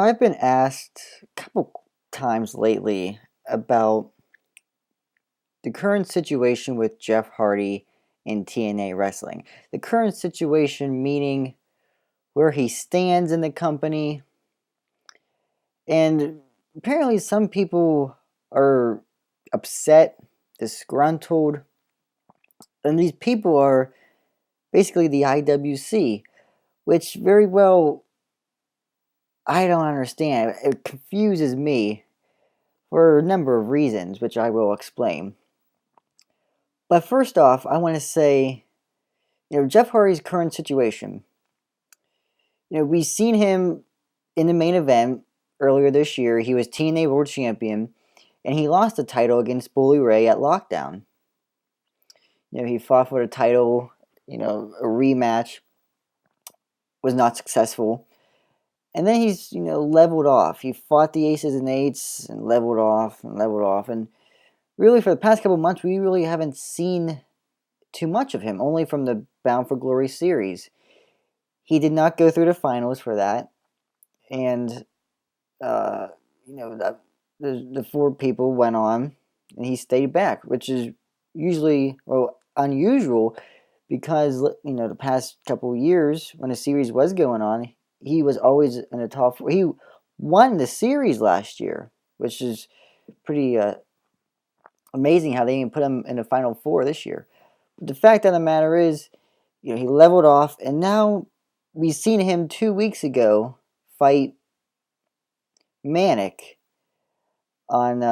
I've been asked a couple times lately about the current situation with Jeff Hardy in TNA Wrestling. The current situation meaning where he stands in the company, and apparently some people are upset, disgruntled, and these people are basically the IWC, which very well I don't understand. It confuses me for a number of reasons, which I will explain. But first off, I want to say, Jeff Hardy's current situation. We've seen him in the main event earlier this year. He was TNA World Champion, and he lost the title against Bully Ray at Lockdown. He fought for the title, a rematch, was not successful. And then he's, leveled off. He fought the Aces and Eights and leveled off and leveled off. And really, for the past couple months, we really haven't seen too much of him, only from the Bound for Glory series. He did not go through the finals for that. And, the four people went on, and he stayed back, which is usually, unusual because, the past couple years, when the series was going on, he was always in the top four. He won the series last year, which is pretty amazing how they even put him in the final four this year. But the fact of the matter is, he leveled off, and now we've seen him 2 weeks ago fight Manic on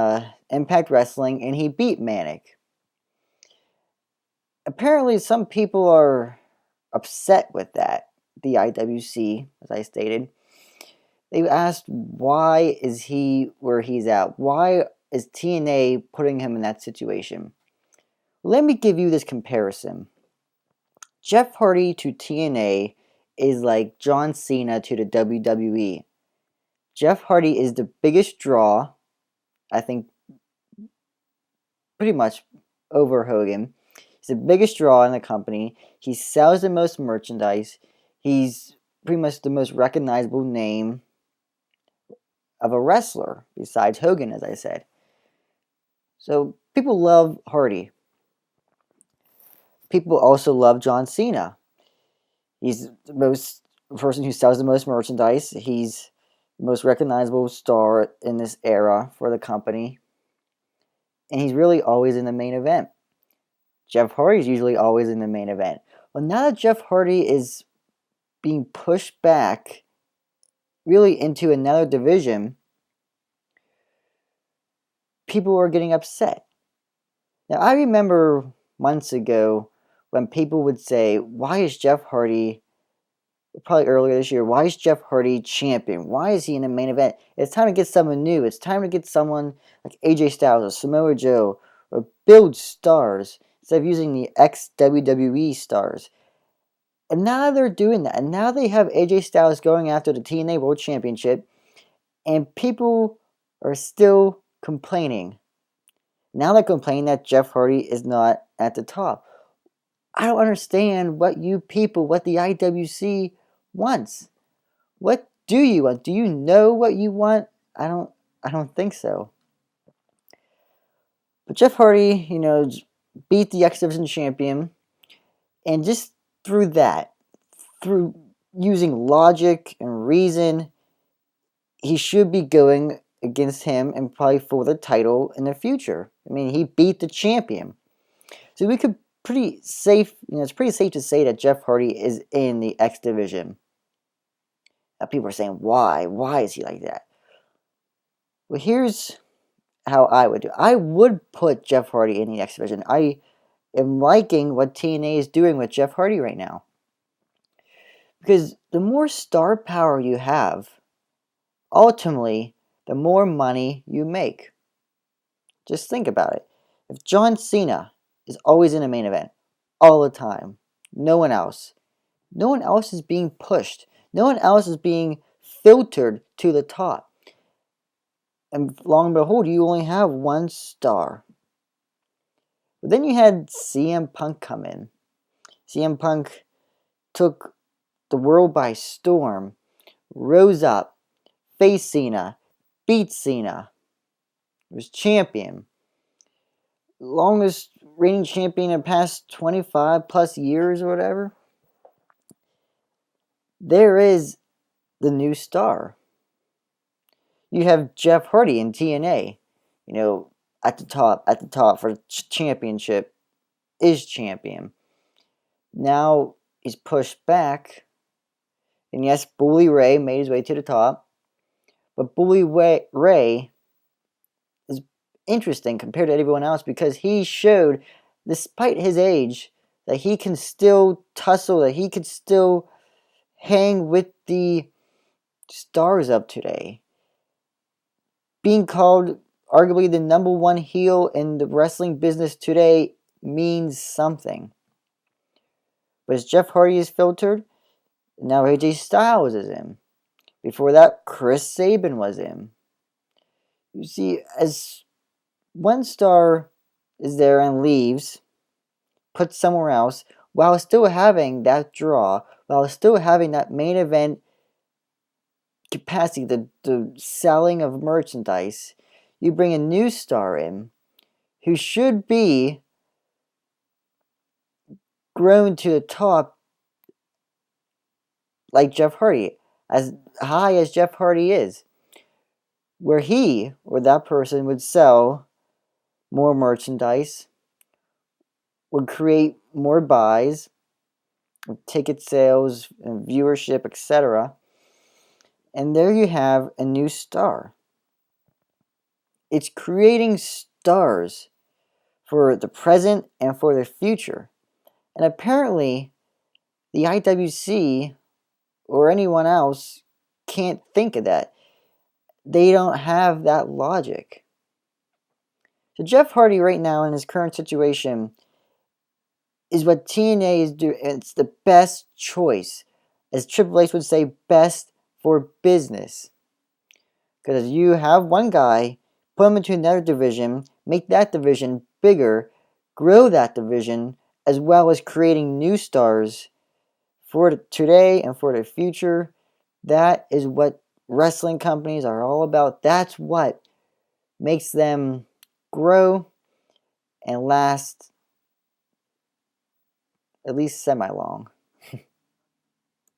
Impact Wrestling, and he beat Manic. Apparently, some people are upset with that. The IWC, as I stated, they asked, why is he where he's at? Why is TNA putting him in that situation? Let me give you this comparison. Jeff Hardy to TNA is like John Cena to the WWE. Jeff Hardy is the biggest draw, I think, pretty much over Hogan. He's the biggest draw in the company. He sells the most merchandise. He's pretty much the most recognizable name of a wrestler, besides Hogan, as I said. So people love Hardy. People also love John Cena. He's the person who sells the most merchandise. He's the most recognizable star in this era for the company. And he's really always in the main event. Jeff Hardy is usually always in the main event. Well, now that Jeff Hardy is being pushed back really into another division, people are getting upset. Now, I remember months ago when people would say, why is Jeff Hardy, probably earlier this year, why is Jeff Hardy champion? Why is he in the main event? It's time to get someone new. It's time to get someone like AJ Styles or Samoa Joe, or build stars instead of using the ex-WWE stars. And now they're doing that. And now they have AJ Styles going after the TNA World Championship. And people are still complaining. Now they're complaining that Jeff Hardy is not at the top. I don't understand what the IWC wants. What do you want? Do you know what you want? I don't think so. But Jeff Hardy, beat the X Division champion. And just through using logic and reason, he should be going against him and probably for the title in the future. I mean, he beat the champion. So we could it's pretty safe to say that Jeff Hardy is in the X Division. Now people are saying, why? Why is he like that? Well, here's how I would do it. I would put Jeff Hardy in the X Division. I am liking what TNA is doing with Jeff Hardy right now. Because the more star power you have, ultimately, the more money you make. Just think about it. If John Cena is always in a main event, all the time, no one else is being pushed. No one else is being filtered to the top. And long and behold, you only have one star. But then you had CM Punk come in. CM Punk took the world by storm, rose up, faced Cena, beat Cena, was champion. Longest reigning champion in the past 25 plus years or whatever. There is the new star. You have Jeff Hardy in TNA, at the top for the championship, is champion. Now he's pushed back, and yes, Bully Ray made his way to the top, but Bully Ray is interesting compared to everyone else because he showed, despite his age, that he can still tussle, that he could still hang with the stars up today. Being called arguably the number one heel in the wrestling business today means something. But as Jeff Hardy is filtered, now AJ Styles is in. Before that, Chris Sabin was in. You see, as one star is there and leaves, put somewhere else, while still having that draw, while still having that main event capacity, the selling of merchandise, you bring a new star in who should be grown to the top like Jeff Hardy, as high as Jeff Hardy is, where he or that person would sell more merchandise, would create more buys, ticket sales, and viewership, etc. And there you have a new star. It's creating stars for the present and for the future. And apparently, the IWC or anyone else can't think of that. They don't have that logic. So Jeff Hardy right now in his current situation is what TNA is doing. It's the best choice. As Triple H would say, best for business. Because you have one guy, put him into another division, make that division bigger, grow that division, as well as creating new stars for today and for the future. That is what wrestling companies are all about. That's what makes them grow and last at least semi-long.